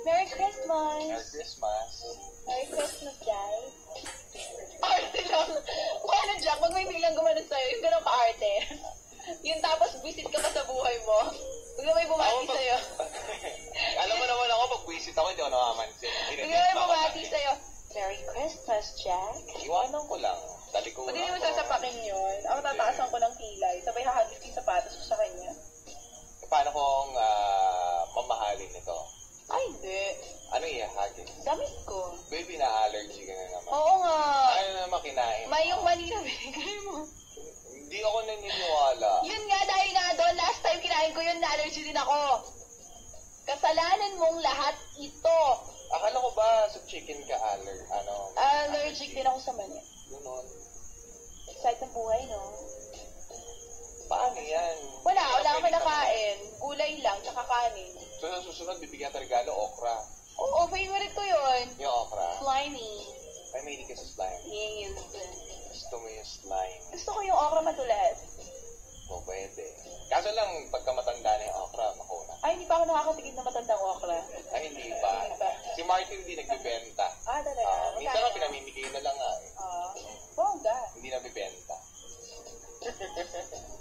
Merry Christmas! Merry Christmas. Merry Christmas, guys. Arte lang. Paano, Jack? Pag may biglang gumanon sa'yo, yung gano'ng ka-arte. Yung tapos visit ka pa sa buhay mo. Bigla may bumati sa'yo. Alam mo naman ako, pag visit ako, hindi ako nakamansin. Bigla may bumati sa'yo. Merry Christmas, Jack. Iwanan ko lang. Dali ko Pag hindi mo sasapakin yun, ako tataasan ko ng kilay. Sabay hahagis yung sapatos ko sa kanya. Paano kung mamahalin ito? Ay, hindi. Ano ihahagis? Damit ko. Baby, na-allergy ka na naman. Oo nga. Ano naman kinain? May yung mali na bigay mo. Hindi ako naniniwala. Yun nga, dahil nga doon, last time kinain ko yun, na-allergy din ako. Kasalanan mong lahat ito. Akala ko ba sa chicken ka Allergic din ako sa mani. Ganon. Excited ng buhay, no? Paano yan? Wala akong kinakain. Gulay lang, tsaka kanin. So sa susunod, bibigyan ka regalo, okra. Oo, favorite ko yun. Yung okra. Slimy. Ay, may hindi ka sa slime. Yes. Gusto mo yung slime. Gusto ko yung okra matulas. O, pwede. Kaso lang, pagka matanda na yung okra, makuna. Ay, hindi pa ako nakakatigid na matandang okra. Ay, hindi pa. Si Martin hindi nagbibenta. Talaga? Minsan nga, pinamimigay na lang nga. Bongga. Hindi nabibenta.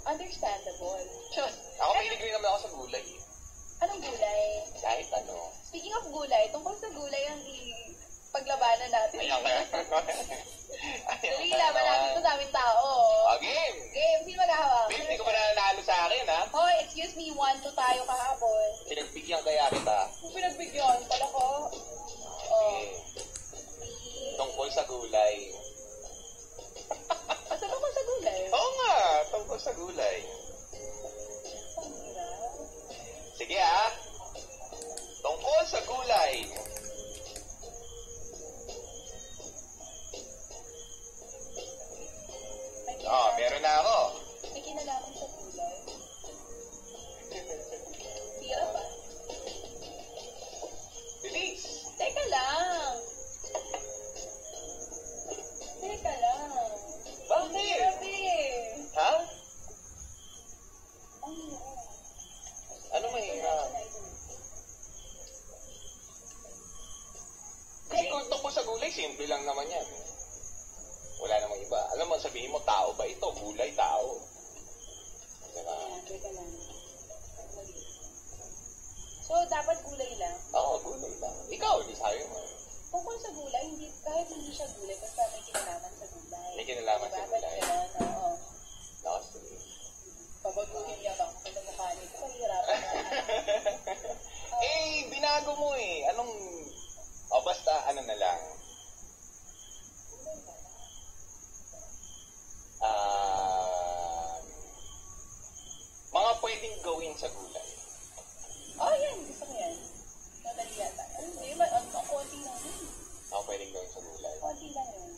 Understandable. Ako mahilig rin naman ako sa gulay. Anong gulay? Kahit ano. Speaking of gulay, tungkol sa gulay ang paglabanan natin. Ayan kaya. Dali, laban natin ito daming tao. Game! Game, sino maghahawak? Babe, hindi ko pa nanalo sa akin, ha? Hoy, excuse me, 1-2 tayo kahapon. Pinagbigyan kaya kita. Kung pinagbigyan, pala ko. Okay. Tungkol sa gulay. Basta tungkol sa gulay. Oo nga, tungkol sa gulay. Sige, ha? Tungkol sa gulay. Meron na ako. May kinalaman sa gulay. Tira ba? Bilis! Teka lang. Bakit? Grabe. Ha? Ang hirap. Ano mahirap? Kasi kung tungkol sa gulay, simple lang naman yan. Wala namang iba. Alam mo, sabihin mo, tao ba ito? Gulay, tao. Diba? Teka lang. So, dapat gulay lang? Oo, gulay lang. Ikaw, di sayo mo. Tungkol sa gulay, kahit hindi siya gulay, basta may kinalaman sa gulay. May kinalaman sa Dapat gulay. ganun, oo. Nakasuli. Pabaguhin niya ba? Kung mukha nito, mahirapan na. Binago mo eh. Anong... basta ano na lang. Mga pwedeng gawin sa gulay. Yan. Gusto ko yan. Madali yata. Hindi ba? Ang konti lang yun. Mga pwedeng gawin sa gulay. Konti lang yun.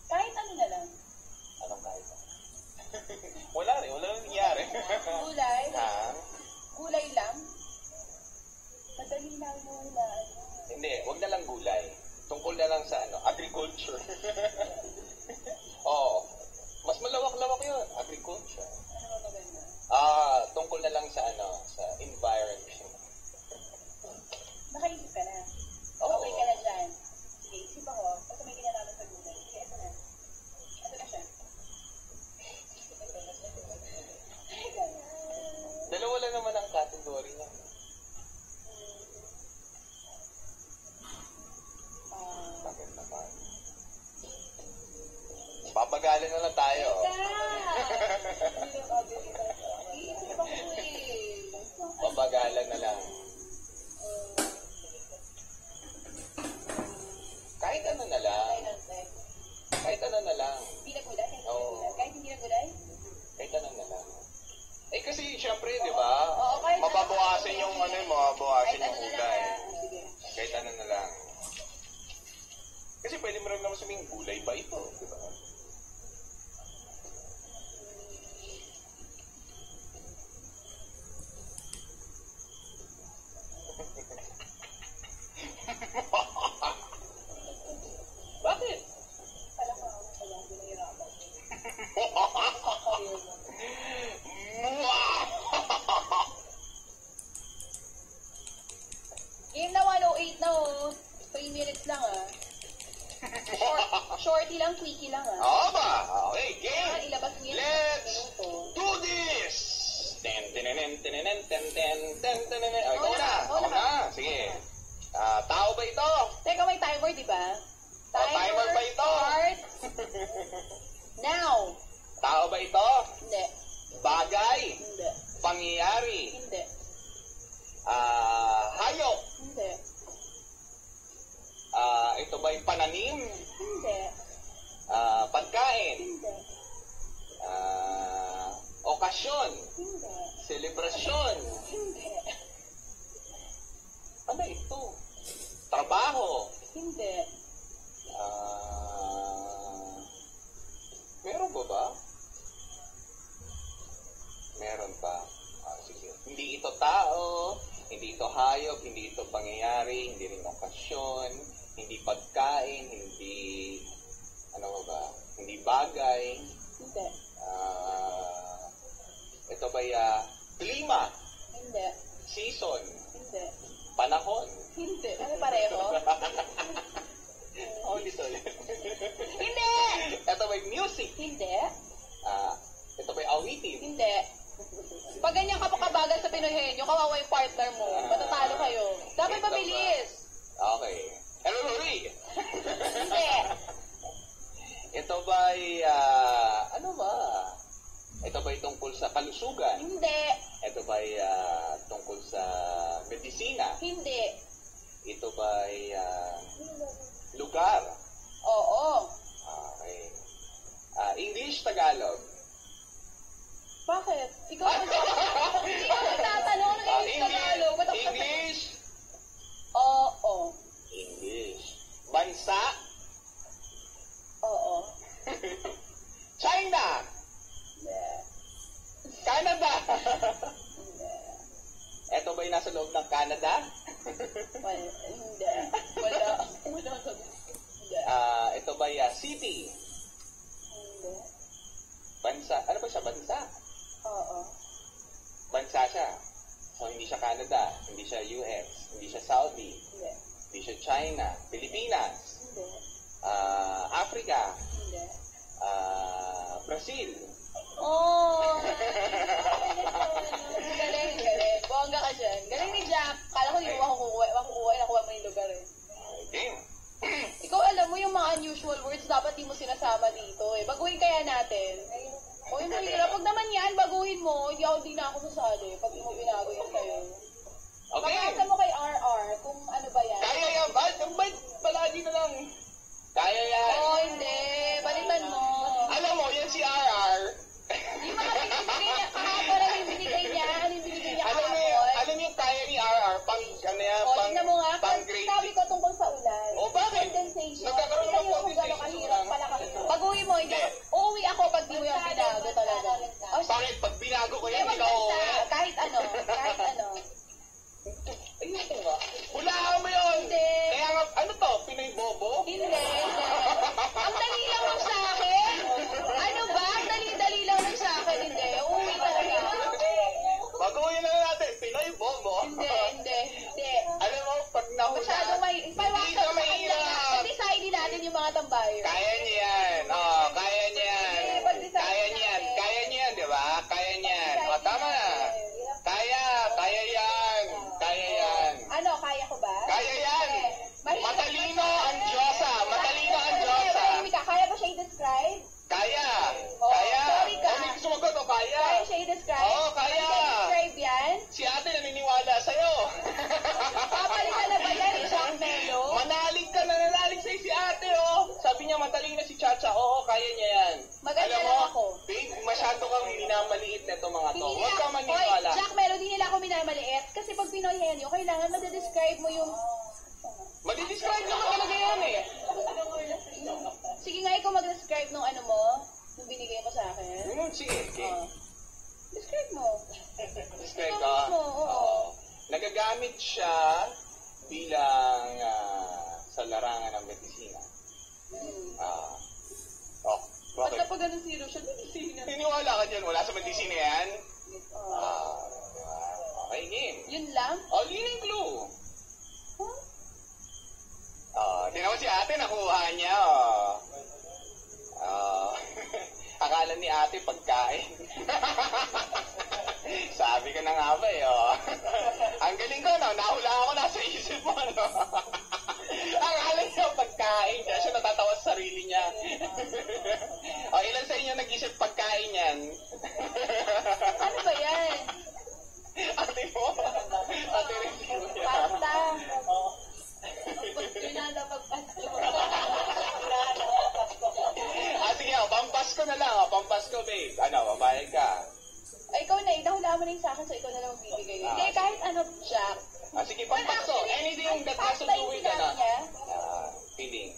Kahit ano na lang. Anong kahit? Wala nang nangyari. Gulay? Ha? Gulay lang? Madali lang yun na. Hindi, wag na lang gulay. Tungkol na lang sa agriculture. Mas malawak-lawak yun, agriculture. Ano ba maganda? Tungkol na lang sa sa environment. Nakaisip ka na? Oo. Okay ka na dyan. Sige, isip ako. Basta may kinalaman sa gulay. Sige, ito na. Ito na siya. Dalawa lang naman ang category niya. Bakit naman? Papagalan na lang tayo. Papagalan na lang. Kahit ano na lang. Kahit ano na lang. Hindi na gulay? Oo. Kahit hindi na gulay? Kahit ano na lang. Kasi syempre, di ba? kahit Mababawasan yung mababawasan yung gulay. Sige. Kahit ano na lang. Kasi pwede mo rin naman sabihin, gulay ba ito? Di ba? Bakit? Pala ka ako sa lang binahirapan. shorty lang, quickie lang ah. Oo ba? Okay, game. Ilabas mo yan. Let's do this! Ten, tenenen, tenenen, ten, ten, ten, tenenen. Ay, ikaw na. Ako na. Sige. Tao ba ito? Teka, may timer, di ba? Timer ba ito? Start. Now. Tao ba ito? Hindi. Bagay? Hindi. Pangyayari? Hindi. Hayop? Hindi. Ito ba'y pananim? Hindi. Pagkain? Hindi. Okasyon? Hindi. Selebrasyon? Hindi. Ano ito? Trabaho? Hindi. Meron ba? Meron pa. Sige. Hindi ito tao, hindi ito hayop, hindi ito pangyayari, hindi rin okasyon, hindi pagkain, hindi hindi bagay. Hindi. Ito ba'y klima? Hindi. Season? Hindi. Panahon? Hindi. Ano pareho? Ulit. Hindi! Ito ba'y music? Hindi. Ito ba'y awitin? Hindi. Pag ganyan ka pa kabagal sa Pinoyhenyo, kawawa yung partner mo. Matatalo kayo. Dapat mabilis. Okay. Hurry! Hindi. Ito ba'y, ano ba? Ito ba'y tungkol sa kalusugan? Hindi. Ito ba'y tungkol sa medisina? Hindi. Ito ba'y lugar? Oo. Okay. English, Tagalog? Bakit? Ikaw ang tatanong ng English Tagalog. Ba't ako- English? Oo. English. Bansa? Oo. China? Hindi. Canada? Hindi. Ito ba'y nasa loob ng Canada? Hindi. Wala. Hindi. Ito ba'y city? Hindi. Bansa? Ano ba siya? Bansa? Oo. Bansa siya. So, hindi siya Canada, hindi siya US, hindi siya Saudi, Hindi. hindi siya China, Pilipinas, Hindi. Africa, Hindi. Brazil. Oh! Galing, galing. Bongga ka dyan. Galing ni Jack. Kala ko di mo makukuha. Nakuha mo yung lugar eh. Okay. Ikaw alam mo yung mga unusual words dapat di mo sinasama dito eh. Baguhin kaya natin. O yung mahirap. Pag naman yan, baguhin mo. Di na ako sasali. Pag di mo binago yan sa'yo. Okay. Pag-asa mo kay RR kung ano ba yan. Kaya yan. Ba't palagi na lang? Kaya yan. Oh, hindi. Balitan mo. Alam mo, yan si RR. Yung mga binibigay niya kahapon ang binibigay niya. Ano yung binibigay niya kahapon? Alam mo yung kaya ni RR, pang, ano yan, O, tignan mo nga. pang grade Sabi ko tungkol sa ulan. O, bakit? Condensation. Nagkakaroon Tignan ng mo kung gano'ng condensation kahirap ulan. pala kami. Baguhin mo. Hindi. Uuwi ako pag di mo yung binago talaga. O, Bakit? Pag binago ko yan, Ewan ikaw basta, uuwi? kahit ano. Kahit ano. Ayun nga. Hulaan mo yun! Hindi. Kaya nga, ano to? Pinoy bobo? Hindi. Ang dali lang nun sa akin. Ano ba? Ang dali-dali lang nun sa akin. Hindi. Uuwi talaga. Baguhin na natin. Pinoy bobo? Hindi. Alam mo, pag nahula... Masyado may... Hindi Paiwasan ka sa kanila. mahirap. Pag-design natin yung mga tambayo. Kaya niya yan. Oh, kaya niya yan. Eh, pag-design Kaya niya yan. natin. Kaya niya yan, di ba? Kaya niya yan. O, tama na. Kaya yan. Kaya yan. Ano, kaya ko ba? Kaya yan. Matalino ang Diyosa. Matalino ang Diyosa. Kaya ba siya i-describe? Kaya. Oh, Kaya. sorry ka. Hindi ko sumagot o kaya. Kaya siya i-describe? Oo, kaya. i-describe yan? Si ate naniniwala sa'yo. Papalitan na ba yan, Jack Melo? Manalig ka na, nanalig sa'yo si ate, oh. Sabi niya, matalino si Chacha. Oo, kaya niya yan. Maganda Alam lang mo, ako. babe, masyado kang minamaliit na itong mga to. Hindi Huwag nila, ka maniwala. Jack Melo, di nila ako minamaliit. Kasi pag Pinoyhenyo, kailangan madedescribe mo yung... Madidescribe naman talaga yan eh. Sige nga, ikaw mag-describe nung ano mo, nung binigay mo sa akin. Sige, okay. Oh. Describe mo. Describe Ikaw ka. mismo, oo. Oo. Nagagamit siya bilang sa larangan ng medisina. Ba't Bakit? kapag ganun zero siya, medicina? Niniwala ka dyan, wala sa medisina yan? Oh. Okay, game. Yun lang? Oh, leading clue. Huh? Tingnan mo si ate, nakuha niya, oh. ni ate pagkain. Sabi ko na nga ba eh, oh. Ang galing ko, no? Nahula ako, nasa isip mo, no? Ang alam niya, pagkain. Kaya siya natatawa sa sarili niya. O, ilan sa inyo nag-isip pagkain yan? Ano ba yan? Ate mo? Ate rin mo yan. Pasta. Oh. Sige, pampasko na lang. Pampasko, babe. Ano, babayag ka. Ay, ikaw na, nahula mo na yung sa akin, so ikaw na lang magbibigay. Hindi, kahit ano, Jack. Sige, pampasko. Anything that has to do with pasta yung niya. feeding.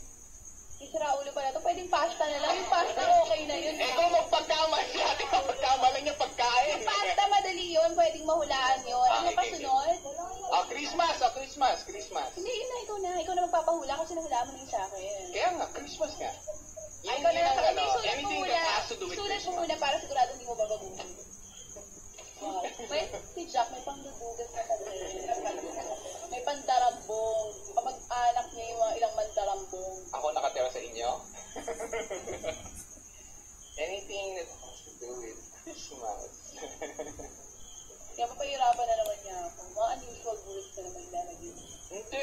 Isra ulo pa na to. Pwedeng pasta na lang. Yung pasta, okay na yun. Kung magpagkamali natin, magpagkamali niya pagkain. Yung pasta, madali yun. Pwedeng mahulaan yun. Ano pa sunod? Christmas. Hindi, yun na, ikaw na. Ikaw na magpapahula kasi nahulaan mo na yung sa akin. Kaya nga, Christmas nga. Ay, ikaw na lang. Ano, Sulat mo anything muna. that has to do with Sulat mo Christmas. muna para sigurado hindi mo babaguhin. May, si Jack, may pangdudugas na kasi. May pandarambong. Kapag-anak niya yung mga ilang mandarambong. Ako nakatira sa inyo? Anything that has to do with Christmas. Kaya mapahirapan na naman niya ako. Mga unusual words na naman ilalagay. Hindi